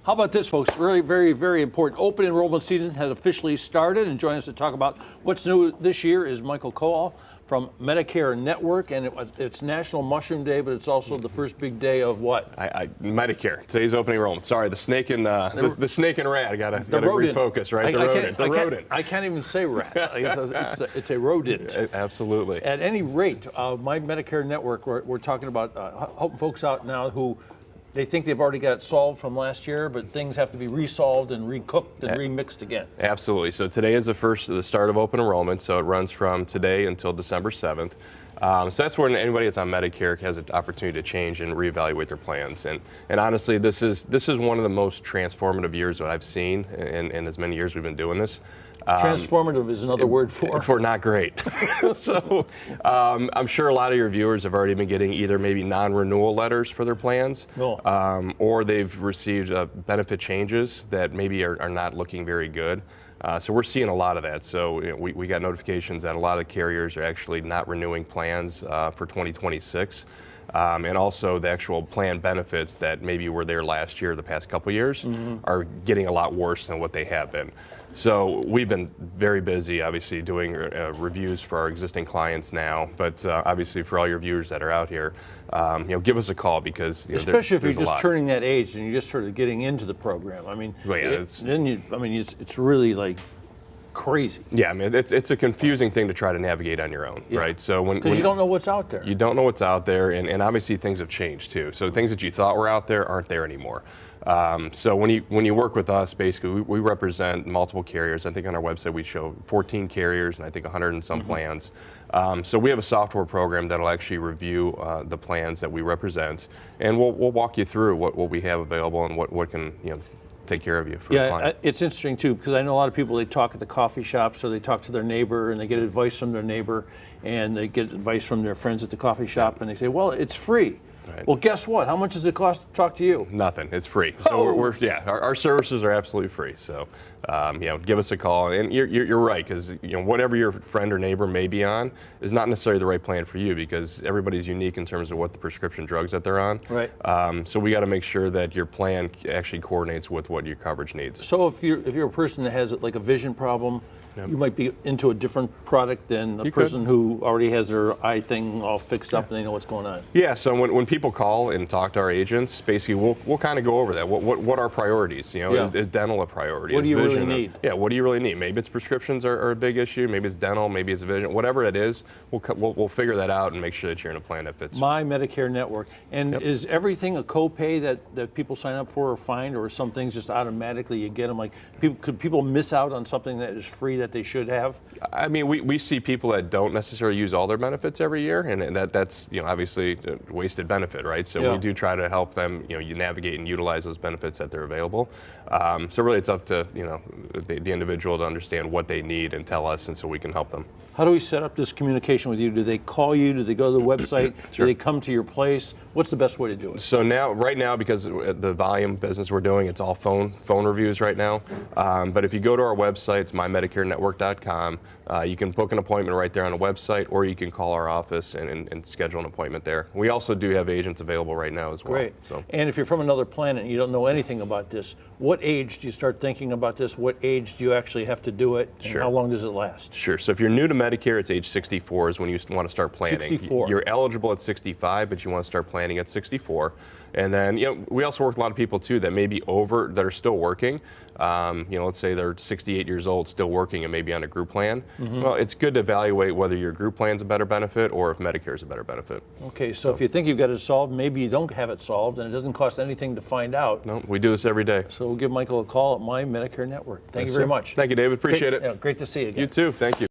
How about this, folks? Very, very, very important. Open enrollment season has officially started, and joining us to talk about what's new this year is Michael Koal from Medicare Network, and it's National Mushroom Day, but it's also the first big day of what? Medicare. Today's opening enrollment. Sorry, the snake and the snake and rat. I gotta refocus, right? The rodent. I can't even say rat. It's a rodent. Absolutely. At any rate, my Medicare Network, we're talking about helping folks out now who they think they've already got it solved from last year, but things have to be resolved and recooked and remixed again. Absolutely. So today is the start of open enrollment. So it runs from today until December 7th. So that's when anybody that's on Medicare has an opportunity to change and reevaluate their plans. And honestly, this is one of the most transformative years that I've seen in as many years we've been doing this. Transformative is another word for not great. So I'm sure a lot of your viewers have already been getting either maybe non-renewal letters for their plans, or they've received benefit changes that maybe are not looking very good. So we're seeing a lot of that. So we got notifications that a lot of the carriers are actually not renewing plans for 2026. And also the actual plan benefits that maybe were there last year, the past couple years, are getting a lot worse than what they have been. So we've been very busy, obviously, doing reviews for our existing clients now. But obviously, for all your viewers that are out here, give us a call because especially if you're just turning that age and you're just sort of getting into the program. I mean, it's really like crazy. Yeah, I mean, it's a confusing thing to try to navigate on your own, right? So when you don't know what's out there. You don't know what's out there, and obviously things have changed too. So things that you thought were out there aren't there anymore. So when you work with us, basically we represent multiple carriers. I think on our website we show 14 carriers and I think 100 and some plans. So we have a software program that'll actually review the plans that we represent, and we'll walk you through what we have available and what can take care of you for the client. It's interesting too, because I know a lot of people, they talk at the coffee shops or they talk to their neighbor and they get advice from their neighbor and they get advice from their friends at the coffee shop and they say, well, it's free. Right. Well, guess what? How much does it cost to talk to you? Nothing. It's free. So our services are absolutely free. So give us a call. And you're right, because whatever your friend or neighbor may be on is not necessarily the right plan for you, because everybody's unique in terms of what the prescription drugs that they're on. Right. So we got to make sure that your plan actually coordinates with what your coverage needs. So if you're a person that has like a vision problem, you might be into a different product than a person who already has their eye thing all fixed up and they know what's going on. Yeah, so when people call and talk to our agents, basically we'll kind of go over that. What are priorities? Is dental a priority? What do you really need? What do you really need? Maybe it's prescriptions are a big issue. Maybe it's dental. Maybe it's vision. Whatever it is, we'll figure that out and make sure that you're in a plan that fits. My Medicare Network. And is everything a copay that people sign up for or find, or some things just automatically you get them? Like, could people miss out on something that is free that they should have? I mean, we see people that don't necessarily use all their benefits every year, and that's obviously a wasted benefit, right? So we do try to help them you navigate and utilize those benefits that they're available. So really, it's up to the individual to understand what they need and tell us, and so we can help them. How do we set up this communication with you? Do they call you? Do they go to the website? Sure. Do they come to your place? What's the best way to do it? So right now, because the volume business we're doing, it's all phone reviews right now. But if you go to our website, it's myMedicareNetwork.com. You can book an appointment right there on the website, or you can call our office and schedule an appointment there. We also do have agents available right now as well. Great. So. And if you're from another planet and you don't know anything about this, what age do you start thinking about this? What age do you actually have to do it? And how long does it last? Sure. So if you're new to Medicare, it's age 64 is when you want to start planning. 64. You're eligible at 65, but you want to start planning at 64. And then, we also work with a lot of people too that may be over, that are still working. Let's say they're 68 years old, still working, and maybe on a group plan. Well, it's good to evaluate whether your group plan's a better benefit or if Medicare is a better benefit. Okay, so if you think you've got it solved, maybe you don't have it solved, and it doesn't cost anything to find out. No, we do this every day. So we'll give Michael a call at My Medicare Network. Thank you very much. Thank you, David. Appreciate it. Great to see you again. You too. Thank you.